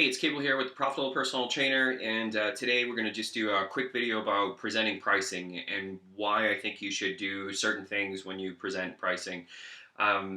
Hey, it's Cabel here with the Profitable Personal Trainer, and today we're going to just do a quick video about presenting pricing and why I think you should do certain things when you present pricing.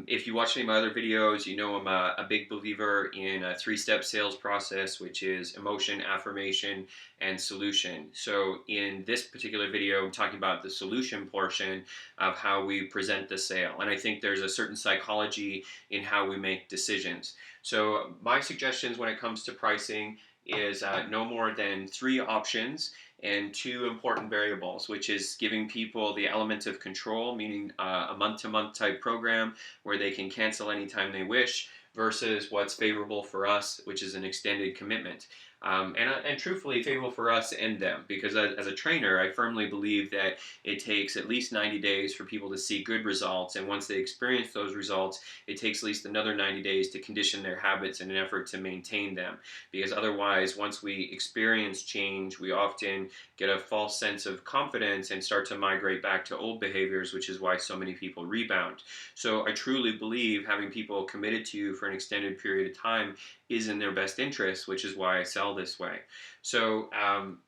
If you watch any of my other videos, you know I'm a big believer in a three-step sales process, which is emotion, affirmation, and solution. So in this particular video, I'm talking about the solution portion of how we present the sale. And I think there's a certain psychology in how we make decisions. So my suggestions when it comes to pricing is no more than three options and two important variables, which is giving people the element of control, meaning a month-to-month type program where they can cancel anytime they wish, versus what's favorable for us, which is an extended commitment. And truthfully, favorable for us and them, because as a trainer, I firmly believe that it takes at least 90 days for people to see good results. And once they experience those results, it takes at least another 90 days to condition their habits in an effort to maintain them. Because otherwise, once we experience change, we often get a false sense of confidence and start to migrate back to old behaviors, which is why so many people rebound. So I truly believe having people committed to you for an extended period of time is in their best interest, which is why I sell this way. So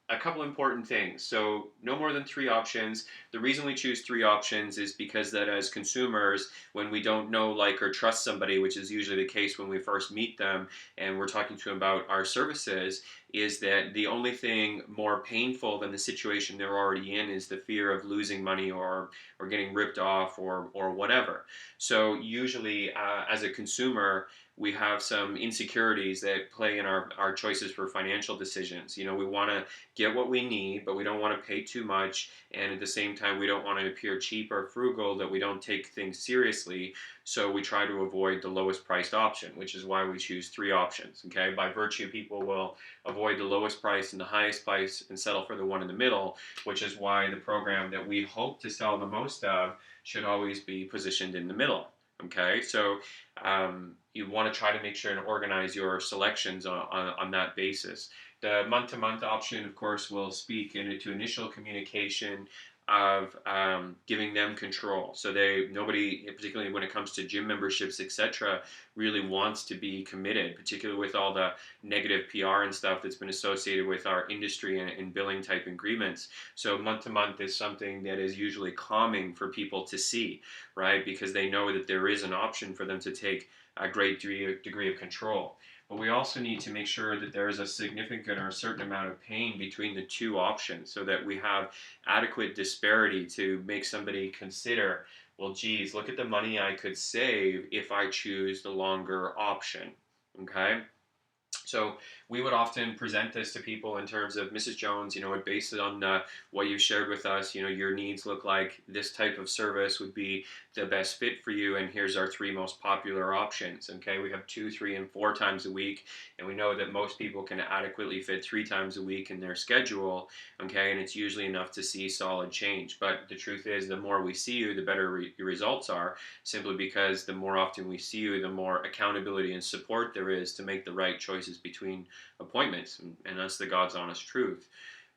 a couple important things. So no more than three options. The reason we choose three options is because that as consumers, when we don't know, like, or trust somebody, which is usually the case when we first meet them and we're talking to them about our services, is that the only thing more painful than the situation they're already in is the fear of losing money or getting ripped off or whatever. So usually as a consumer, we have some insecurities that play in our choices for financial decisions. You know, we want to get what we need, but we don't want to pay too much. And at the same time, we don't want to appear cheap or frugal, that we don't take things seriously. So we try to avoid the lowest priced option, which is why we choose three options. Okay. By virtue, people will avoid the lowest price and the highest price and settle for the one in the middle, which is why the program that we hope to sell the most of should always be positioned in the middle. Okay. So, you want to try to make sure and organize your selections on that basis. The month-to-month option, of course, will speak into initial communication of giving them control. So nobody, particularly when it comes to gym memberships, etc., really wants to be committed, particularly with all the negative PR and stuff that's been associated with our industry and billing type agreements. So month to month is something that is usually calming for people to see, right? Because they know that there is an option for them to take a great degree of control. But we also need to make sure that there is a significant or a certain amount of pain between the two options so that we have adequate disparity to make somebody consider, well, geez, look at the money I could save if I choose the longer option. Okay? So we would often present this to people in terms of, Mrs. Jones, based on what you shared with us, your needs look like this type of service would be the best fit for you, and here's our three most popular options. Okay, we have 2, 3, and 4 times a week, and we know that most people can adequately fit 3 times a week in their schedule. Okay, and it's usually enough to see solid change. But the truth is, the more we see you, the better your results are, simply because the more often we see you, the more accountability and support there is to make the right choices between appointments, and that's the God's honest truth,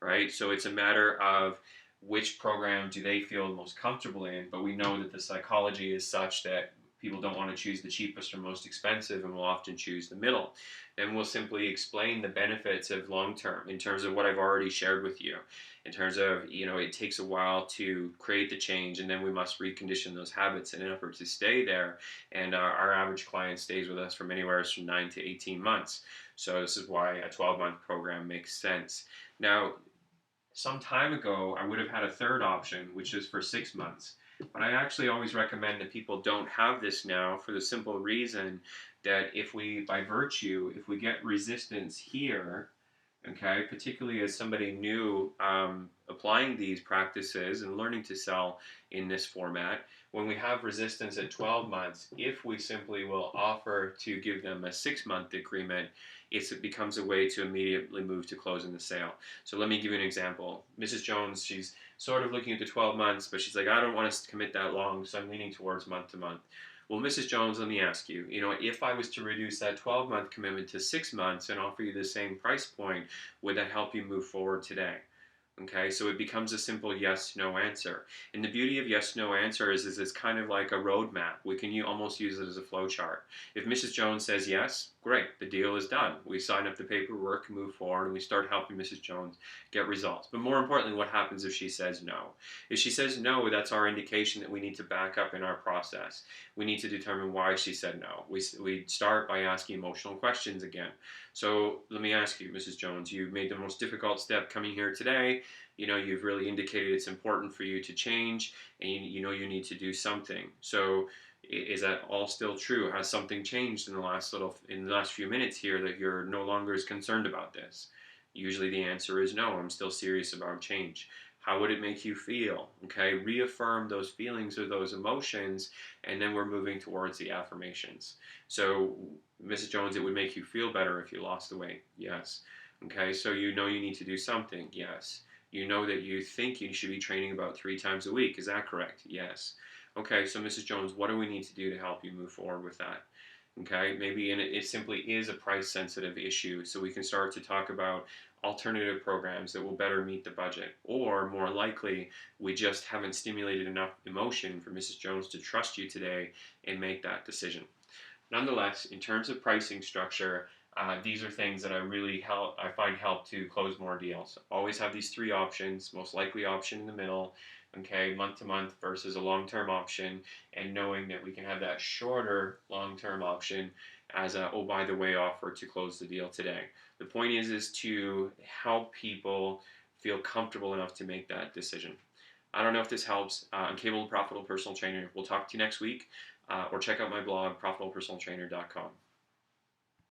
right? So it's a matter of which program do they feel most comfortable in, but we know that the psychology is such that people don't want to choose the cheapest or most expensive and will often choose the middle. Then we'll simply explain the benefits of long term in terms of what I've already shared with you, in terms of, it takes a while to create the change, and then we must recondition those habits in an effort to stay there. And our average client stays with us from anywhere from 9 to 18 months. So this is why a 12-month program makes sense. Now, some time ago, I would have had a third option, which is for 6 months. But I actually always recommend that people don't have this now, for the simple reason that if we get resistance here, okay, particularly as somebody new applying these practices and learning to sell in this format, when we have resistance at 12 months, if we simply will offer to give them a 6-month agreement, it becomes a way to immediately move to closing the sale. So let me give you an example. Mrs. Jones, she's sort of looking at the 12 months, but she's like, I don't want us to commit that long, so I'm leaning towards month to month. Well, Mrs. Jones, let me ask you, if I was to reduce that 12-month commitment to 6 months and offer you the same price point, would that help you move forward today? Okay, so it becomes a simple yes no answer. And the beauty of yes no answer is it's kind of like a roadmap. We can almost use it as a flow chart. If Mrs. Jones says yes, great, the deal is done. We sign up the paperwork, move forward, and we start helping Mrs. Jones get results. But more importantly, what happens if she says no? If she says no, that's our indication that we need to back up in our process. We need to determine why she said no. We start by asking emotional questions again. So let me ask you, Mrs. Jones, you made the most difficult step coming here today. You've really indicated it's important for you to change, and you know you need to do something. So is that all still true? Has something changed in the last few minutes here that you're no longer as concerned about this? Usually the answer is no, I'm still serious about change. How would it make you feel? Okay, reaffirm those feelings or those emotions, and then we're moving towards the affirmations. So, Mrs. Jones, it would make you feel better if you lost the weight. Yes. Okay, so you know you need to do something. Yes. You know that you think you should be training about 3 times a week. Is that correct? Yes. Okay, so Mrs. Jones, what do we need to do to help you move forward with that? Okay, maybe it simply is a price sensitive issue, so we can start to talk about alternative programs that will better meet the budget. Or more likely, we just haven't stimulated enough emotion for Mrs. Jones to trust you today and make that decision. Nonetheless, in terms of pricing structure, these are things that I find help to close more deals. Always have these 3 options: most likely option in the middle, okay, month to month versus a long-term option, and knowing that we can have that shorter long-term option as a oh by the way offer to close the deal today. The point is to help people feel comfortable enough to make that decision. I don't know if this helps. I'm Cabel, Profitable Personal Trainer. We'll talk to you next week, or check out my blog, profitablepersonaltrainer.com.